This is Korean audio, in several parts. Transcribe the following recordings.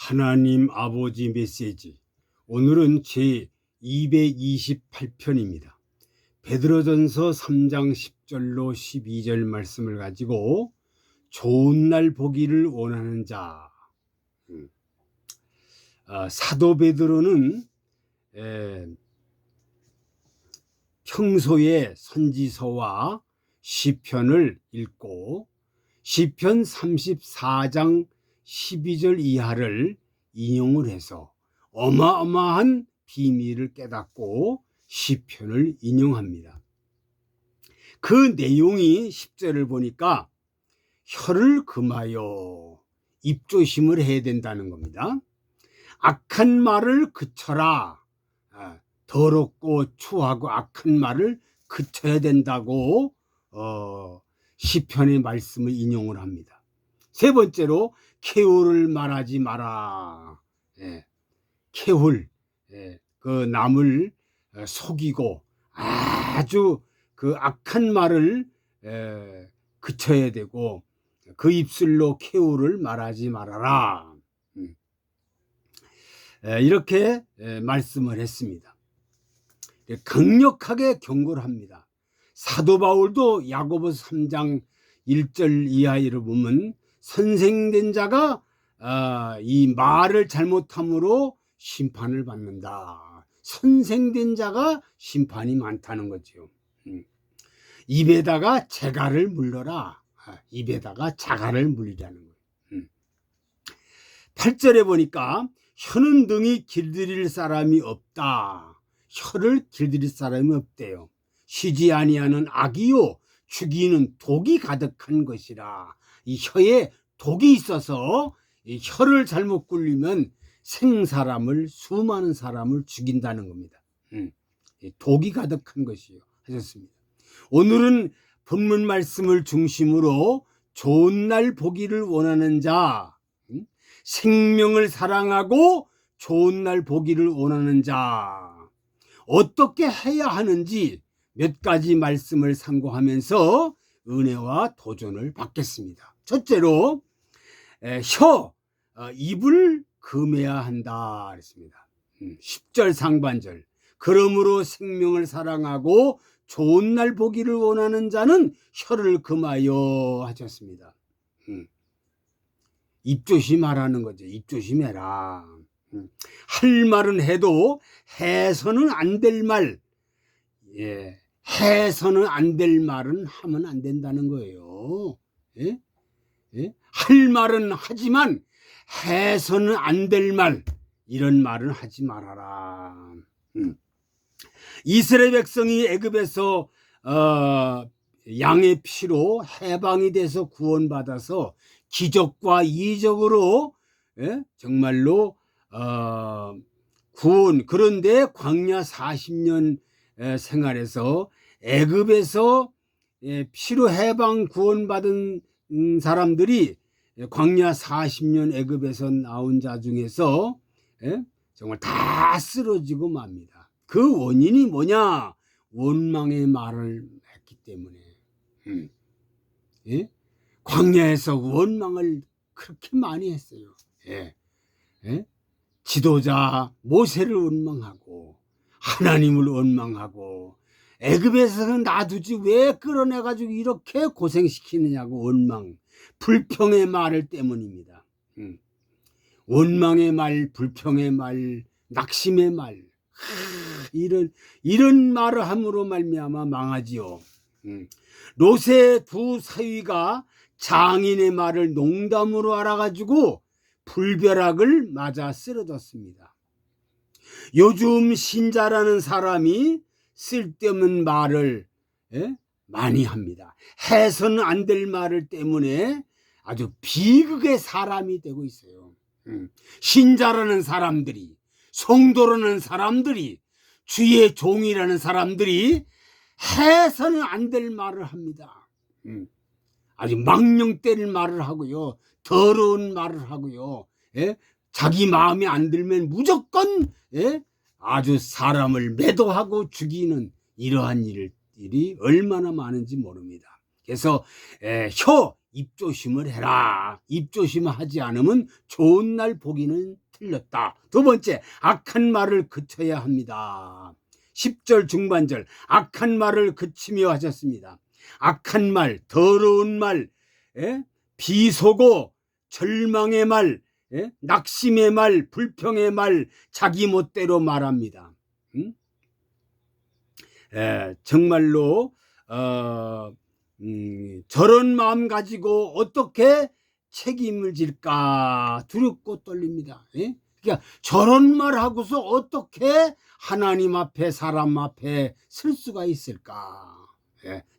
하나님 아버지 메시지. 오늘은 제 228편입니다. 베드로전서 3장 10절로 12절 말씀을 가지고 좋은 날 보기를 원하는 자. 사도 베드로는 평소에 선지서와 시편을 읽고 시편 34장 12절 이하를 인용을 해서 어마어마한 비밀을 깨닫고 시편을 인용합니다. 그 내용이 10절을 보니까 혀를 금하여 입조심을 해야 된다는 겁니다. 악한 말을 그쳐라. 더럽고 추하고 악한 말을 그쳐야 된다고 시편의 말씀을 인용을 합니다. 세 번째로 계울을 말하지 마라. 계울, 그 남을 속이고 아주 그 악한 말을 그쳐야 되고 그 입술로 계울을 말하지 말아라. 이렇게 말씀을 했습니다. 강력하게 경고를 합니다. 사도 바울도 야고보서 3장 1절 이하를 보면 선생된 자가 이 말을 잘못함으로 심판을 받는다. 선생된 자가 심판이 많다는 거죠. 입에다가 재갈을 물러라. 입에다가 자갈을 물리라는 거예요. 8절에 보니까 혀는 능히 길들일 사람이 없다. 혀를 길들일 사람이 없대요. 쉬지 아니하는 악이요 죽이는 독이 가득한 것이라. 이 혀에 독이 있어서 이 혀를 잘못 굴리면 생사람을 수많은 사람을 죽인다는 겁니다. 독이 가득한 것이요 하셨습니다. 오늘은 본문 말씀을 중심으로 좋은 날 보기를 원하는 자, 생명을 사랑하고 좋은 날 보기를 원하는 자, 어떻게 해야 하는지 몇 가지 말씀을 상고하면서 은혜와 도전을 받겠습니다. 첫째로 입을 금해야 한다 그랬습니다. 10절 상반절. 그러므로 생명을 사랑하고 좋은 날 보기를 원하는 자는 혀를 금하여 하셨습니다. 입조심하라는 거죠. 입조심해라. 할 말은 해도 해서는 안 될 말, 해서는 안 될 말은 하면 안 된다는 거예요. 할 말은 하지만 해서는 안 될 말, 이런 말은 하지 말아라. 이스라엘 백성이 애굽에서 양의 피로 해방이 돼서 구원받아서 기적과 이적으로 정말로 구원, 그런데 광야 40년 생활에서 애굽에서 피로 해방 구원받은 사람들이 광야 40년 애굽에서 나온 자 중에서 정말 다 쓰러지고 맙니다. 그 원인이 뭐냐? 원망의 말을 했기 때문에. 광야에서 원망을 그렇게 많이 했어요. 지도자 모세를 원망하고 하나님을 원망하고 애굽에서는 놔두지 왜 끌어내가지고 이렇게 고생시키느냐고 원망, 불평의 말 때문입니다. 원망의 말, 불평의 말, 낙심의 말, 이런 말을 함으로 말미암아 망하지요. 롯의 두 사위가 장인의 말을 농담으로 알아가지고 불벼락을 맞아 쓰러졌습니다. 요즘 신자라는 사람이 쓸데없는 말을 많이 합니다. 해서는 안 될 말을 때문에 아주 비극의 사람이 되고 있어요. 신자라는 사람들이, 성도라는 사람들이, 주의 종이라는 사람들이 해서는 안 될 말을 합니다. 아주 망령 때릴 말을 하고요, 더러운 말을 하고요, 자기 마음에 안 들면 무조건 아주 사람을 매도하고 죽이는 이러한 일이 얼마나 많은지 모릅니다. 그래서 입조심을 해라. 입조심하지 않으면 좋은 날 보기는 틀렸다. 두 번째, 악한 말을 그쳐야 합니다. 10절 중반절, 악한 말을 그치며 하셨습니다. 악한 말, 더러운 말, 비속어, 절망의 말, 낙심의 말, 불평의 말, 자기 멋대로 말합니다. 정말로 저런 마음 가지고 어떻게 책임을 질까 두렵고 떨립니다. 그러니까 저런 말 하고서 어떻게 하나님 앞에 사람 앞에 설 수가 있을까.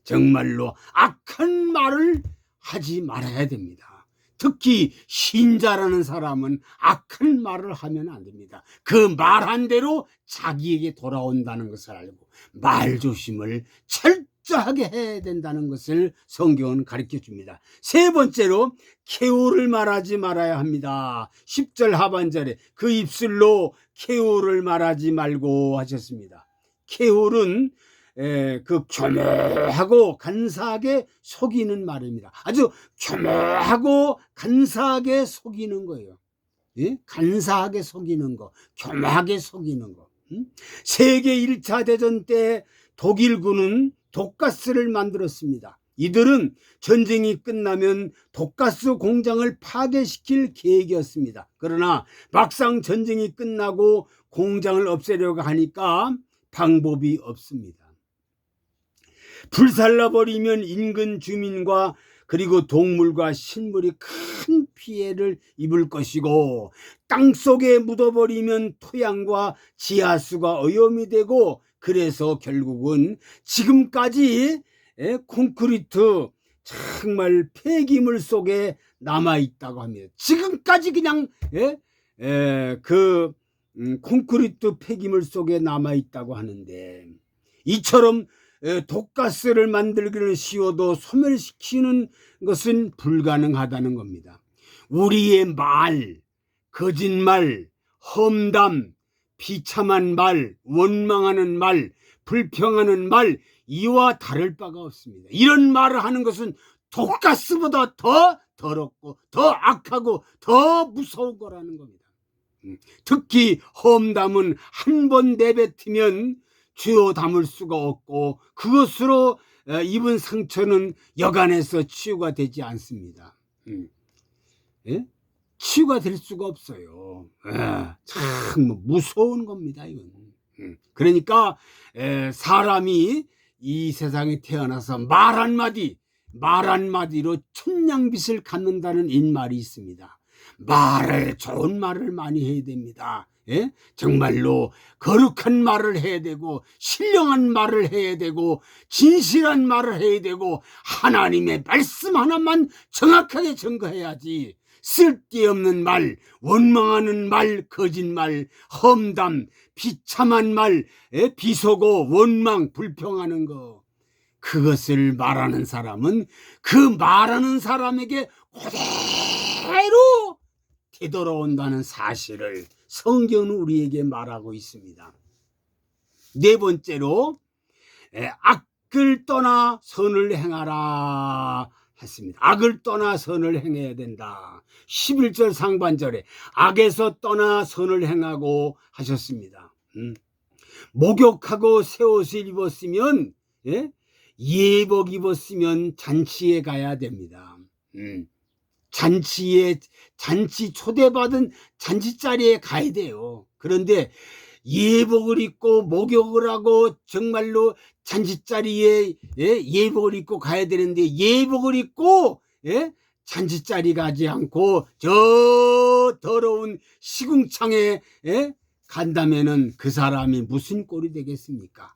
정말로 악한 말을 하지 말아야 됩니다. 특히 신자라는 사람은 악한 말을 하면 안 됩니다. 그 말한 대로 자기에게 돌아온다는 것을 알고 말조심을 철저하게 해야 된다는 것을 성경은 가르쳐 줍니다. 세 번째로 쾌우를 말하지 말아야 합니다. 10절 하반절에 그 입술로 쾌우를 말하지 말고 하셨습니다. 쾌우는 그 교묘하고 간사하게 속이는 말입니다. 아주 교묘하고 간사하게 속이는 거예요. 간사하게 속이는 거, 교묘하게 속이는 거. 세계 1차 대전 때 독일군은 독가스를 만들었습니다. 이들은 전쟁이 끝나면 독가스 공장을 파괴시킬 계획이었습니다. 그러나 막상 전쟁이 끝나고 공장을 없애려고 하니까 방법이 없습니다. 불살라버리면 인근 주민과 그리고 동물과 식물이 큰 피해를 입을 것이고 땅속에 묻어버리면 토양과 지하수가 오염이 되고 그래서 결국은 지금까지 콘크리트 정말 폐기물 속에 남아있다고 합니다. 지금까지 그냥 콘크리트 폐기물 속에 남아있다고 하는데 이처럼 독가스를 만들기는 쉬워도 소멸시키는 것은 불가능하다는 겁니다. 우리의 말, 거짓말, 험담, 비참한 말, 원망하는 말, 불평하는 말, 이와 다를 바가 없습니다. 이런 말을 하는 것은 독가스보다 더 더럽고 더 악하고 더 무서운 거라는 겁니다. 특히 험담은 한 번 내뱉으면 주워 담을 수가 없고 그것으로 입은 상처는 여간해서 치유가 되지 않습니다. 치유가 될 수가 없어요. 참 무서운 겁니다. 이건. 그러니까 사람이 이 세상에 태어나서 말 한마디로 천냥빚을 갚는다는 인말이 있습니다. 좋은 말을 많이 해야 됩니다. 정말로 거룩한 말을 해야 되고 신령한 말을 해야 되고 진실한 말을 해야 되고 하나님의 말씀 하나만 정확하게 증거해야지. 쓸데없는 말, 원망하는 말, 거짓말, 험담, 비참한 말, 비속어, 원망, 불평하는 거, 그것을 말하는 사람은 그 말하는 사람에게 그대로 되돌아온다는 사실을 성경은 우리에게 말하고 있습니다. 네 번째로 악을 떠나 선을 행하라 했습니다. 악을 떠나 선을 행해야 된다. 11절 상반절에 악에서 떠나 선을 행하고 하셨습니다. 목욕하고 새 옷을 입었으면 예복 입었으면 잔치에 가야 됩니다. 잔치 초대받은 잔치자리에 가야 돼요. 그런데 예복을 입고 목욕을 하고 정말로 잔치자리에 예복을 입고 가야 되는데 예복을 입고 잔치자리 가지 않고 저 더러운 시궁창에 간다면은 그 사람이 무슨 꼴이 되겠습니까?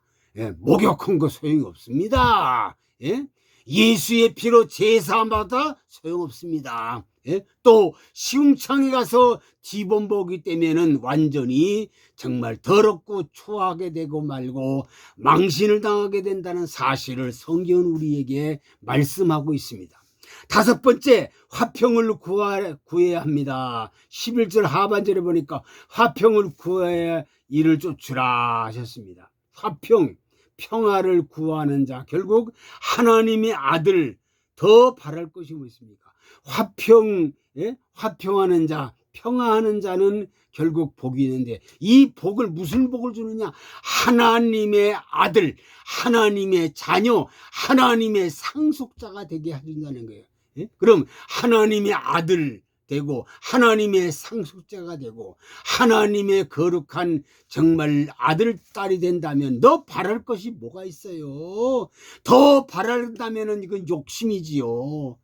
목욕한 거 소용이 없습니다. 예수의 피로 제사마다 소용없습니다. 또 시궁창에 가서 뒤범보기 때문에는 완전히 정말 더럽고 추하게 되고 말고 망신을 당하게 된다는 사실을 성경은 우리에게 말씀하고 있습니다. 다섯 번째, 화평을 구해야 합니다. 11절 하반절에 보니까 화평을 구해야 이를 쫓으라 하셨습니다. 화평, 평화를 구하는 자, 결국 하나님의 아들, 더 바랄 것이 뭐 있습니까? 화평하는 자, 평화하는 자는 결국 복이 있는데, 이 복을 무슨 복을 주느냐? 하나님의 아들, 하나님의 자녀, 하나님의 상속자가 되게 해준다는 거예요. 그럼 하나님의 아들 되고 하나님의 상속자가 되고 하나님의 거룩한 정말 아들 딸이 된다면 너 바랄 것이 뭐가 있어요? 더 바랄다면은 이건 욕심이지요.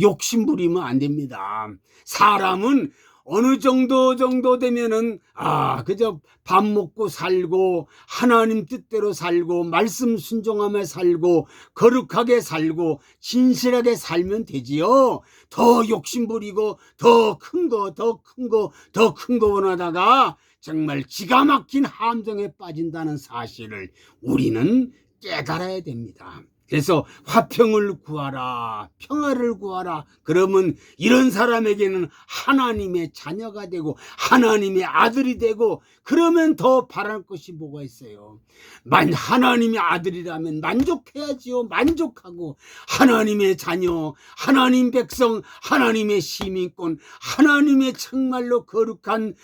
욕심 부리면 안 됩니다. 사람은 어느 정도 되면은 그저 밥 먹고 살고 하나님 뜻대로 살고 말씀 순종하며 살고 거룩하게 살고 진실하게 살면 되지요. 더 욕심 부리고 더 큰 거 원하다가 정말 기가 막힌 함정에 빠진다는 사실을 우리는 깨달아야 됩니다. 그래서 화평을 구하라, 평화를 구하라. 그러면 이런 사람에게는 하나님의 자녀가 되고 하나님의 아들이 되고, 그러면 더 바랄 것이 뭐가 있어요? 하나님의 아들이라면 만족해야지요. 만족하고 하나님의 자녀, 하나님 백성, 하나님의 시민권, 하나님의 정말로 거룩한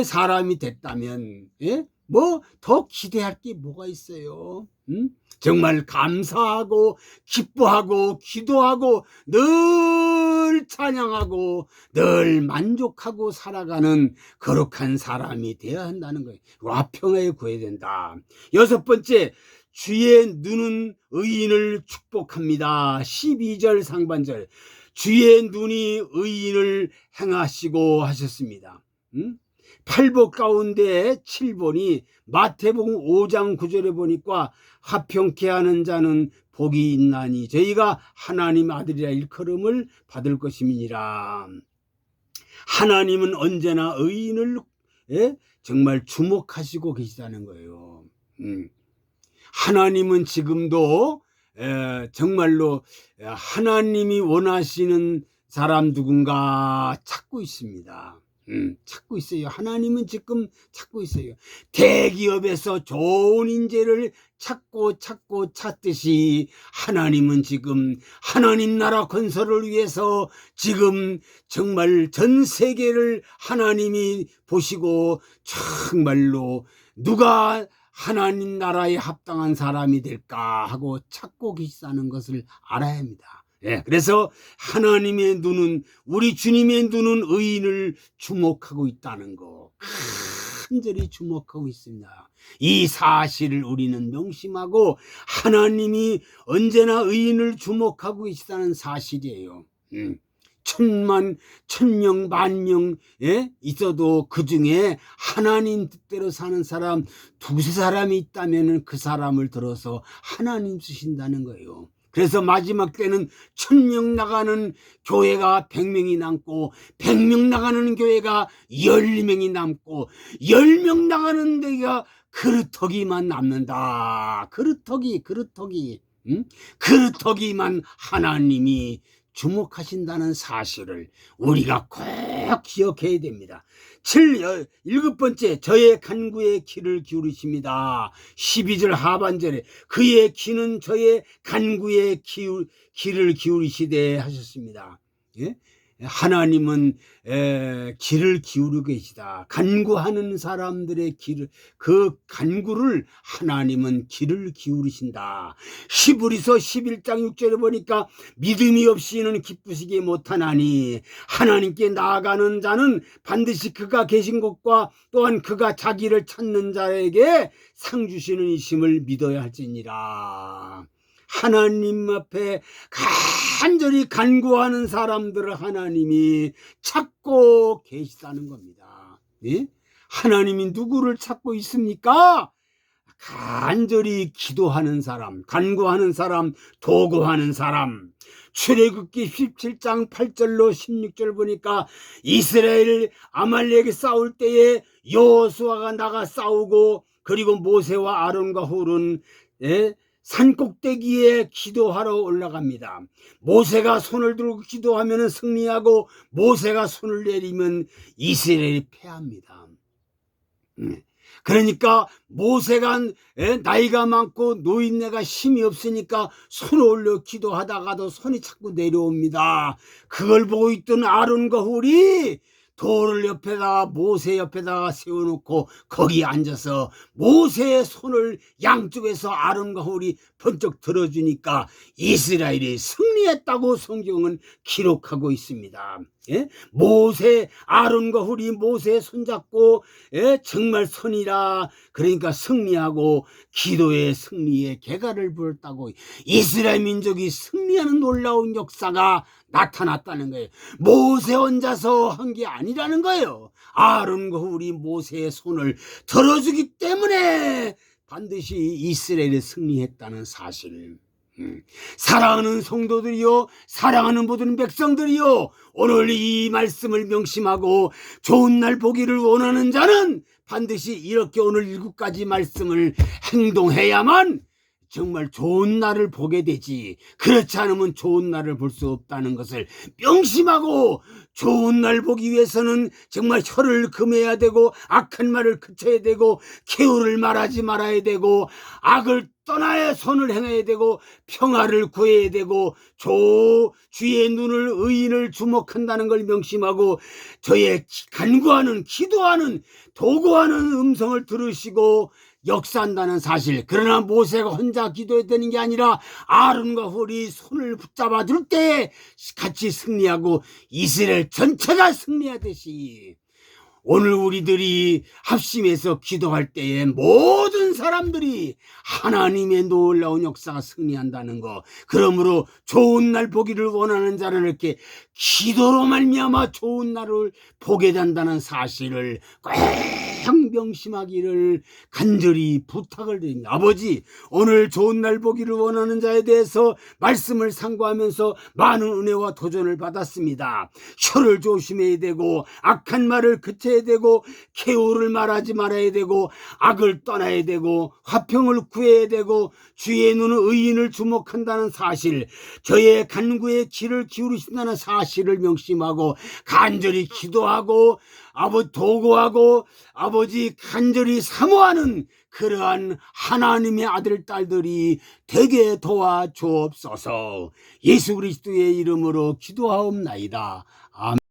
사람이 됐다면 뭐 더 기대할 게 뭐가 있어요? 정말 감사하고 기뻐하고 기도하고 늘 찬양하고 늘 만족하고 살아가는 거룩한 사람이 되어야 한다는 거예요. 화평에 구해야 된다. 6번째, 주의 눈은 의인을 축복합니다. 12절 상반절, 주의 눈이 의인을 행하시고 하셨습니다. 8복 가운데 7번이 마태복음 5장 9절에 보니까 화평케 하는 자는 복이 있나니 저희가 하나님 아들이라 일컬음을 받을 것임이니라. 하나님은 언제나 의인을 정말 주목하시고 계시다는 거예요. 하나님은 지금도 정말로 하나님이 원하시는 사람 누군가 찾고 있습니다. 찾고 있어요. 하나님은 지금 찾고 있어요. 대기업에서 좋은 인재를 찾듯이 하나님은 지금 하나님 나라 건설을 위해서 지금 정말 전 세계를 하나님이 보시고 정말로 누가 하나님 나라에 합당한 사람이 될까 하고 찾고 계시다는 것을 알아야 합니다. 그래서 하나님의 눈은, 우리 주님의 눈은 의인을 주목하고 있다는 거, 간절히 주목하고 있습니다. 이 사실을 우리는 명심하고 하나님이 언제나 의인을 주목하고 계시다는 사실이에요. 천만, 천명, 만명 있어도 그 중에 하나님 뜻대로 사는 사람 두세 사람이 있다면 그 사람을 들어서 하나님 쓰신다는 거예요. 그래서 마지막 때는 1000명 나가는 교회가 100명이 남고 100명 나가는 교회가 10명이 남고 10명 나가는 데가 그릇터기만 남는다. 그릇터기만 하나님이 주목하신다는 사실을 우리가 꼭 기억해야 됩니다. 7번째, 저의 간구에 귀를 기울이십니다. 12절 하반절에 그의 귀는 저의 간구에 귀를 기울이시되 하셨습니다. 하나님은 귀를 기울이고 계시다. 간구하는 사람들의 그 간구를 하나님은 귀를 기울이신다. 히브리서 11장 6절에 보니까 믿음이 없이는 기쁘시게 못하나니 하나님께 나아가는 자는 반드시 그가 계신 곳과 또한 그가 자기를 찾는 자에게 상 주시는 이심을 믿어야 할지니라. 하나님 앞에 간절히 간구하는 사람들을 하나님이 찾고 계시다는 겁니다. 하나님이 누구를 찾고 있습니까? 간절히 기도하는 사람, 간구하는 사람, 도구하는 사람. 출애굽기 17장 8절로 16절 보니까 이스라엘 아말렉이 싸울 때에 여호수아가 나가 싸우고, 그리고 모세와 아론과 훌은 산꼭대기에 기도하러 올라갑니다. 모세가 손을 들고 기도하면 승리하고 모세가 손을 내리면 이스라엘이 패합니다. 그러니까 모세가 나이가 많고 노인네가 힘이 없으니까 손 올려 기도하다가도 손이 자꾸 내려옵니다. 그걸 보고 있던 아론과 훌이 돌을 옆에다가 모세 옆에다가 세워놓고 거기 앉아서 모세의 손을 양쪽에서 아론과 훌이 번쩍 들어주니까 이스라엘이 승리했다고 성경은 기록하고 있습니다. 예? 아론과 훌이 모세의 손잡고 정말 선이라 그러니까 승리하고 기도의 승리의 계가를 부렸다고 이스라엘 민족이 승리하는 놀라운 역사가 나타났다는 거예요. 모세 혼자서 한 게 아니라는 거예요. 아론과 훌이 모세의 손을 들어주기 때문에 반드시 이스라엘이 승리했다는 사실. 사랑하는 성도들이요, 사랑하는 모든 백성들이요, 오늘 이 말씀을 명심하고 좋은 날 보기를 원하는 자는 반드시 이렇게 오늘 7가지 말씀을 행동해야만 정말 좋은 날을 보게 되지, 그렇지 않으면 좋은 날을 볼 수 없다는 것을 명심하고 좋은 날 보기 위해서는 정말 혀를 금해야 되고 악한 말을 그쳐야 되고 계우를 말하지 말아야 되고 악을 떠나야 선을 행해야 되고 평화를 구해야 되고 주의 눈을 의인을 주목한다는 걸 명심하고 저의 간구하는 기도하는 도구하는 음성을 들으시고 역사한다는 사실. 그러나 모세가 혼자 기도해야 되는 게 아니라 아론과 훌이 손을 붙잡아 줄 때 같이 승리하고 이스라엘 전체가 승리하듯이 오늘 우리들이 합심해서 기도할 때에 모든 사람들이 하나님의 놀라운 역사가 승리한다는 거. 그러므로 좋은 날 보기를 원하는 자는 이렇게 기도로 말미암아 좋은 날을 보게 된다는 사실을 꼭 명심하기를 간절히 부탁을 드립니다. 아버지, 오늘 좋은 날 보기를 원하는 자에 대해서 말씀을 상고하면서 많은 은혜와 도전을 받았습니다. 혀를 조심해야 되고 악한 말을 그쳐야 되고 계우를 말하지 말아야 되고 악을 떠나야 되고 화평을 구해야 되고 주의 눈은 의인을 주목한다는 사실, 저의 간구에 귀를 기울이신다는 사실을 명심하고 간절히 기도하고 도구하고 아버지 간절히 사모하는 그러한 하나님의 아들 딸들이 되게 도와주옵소서. 예수 그리스도의 이름으로 기도하옵나이다. 아멘.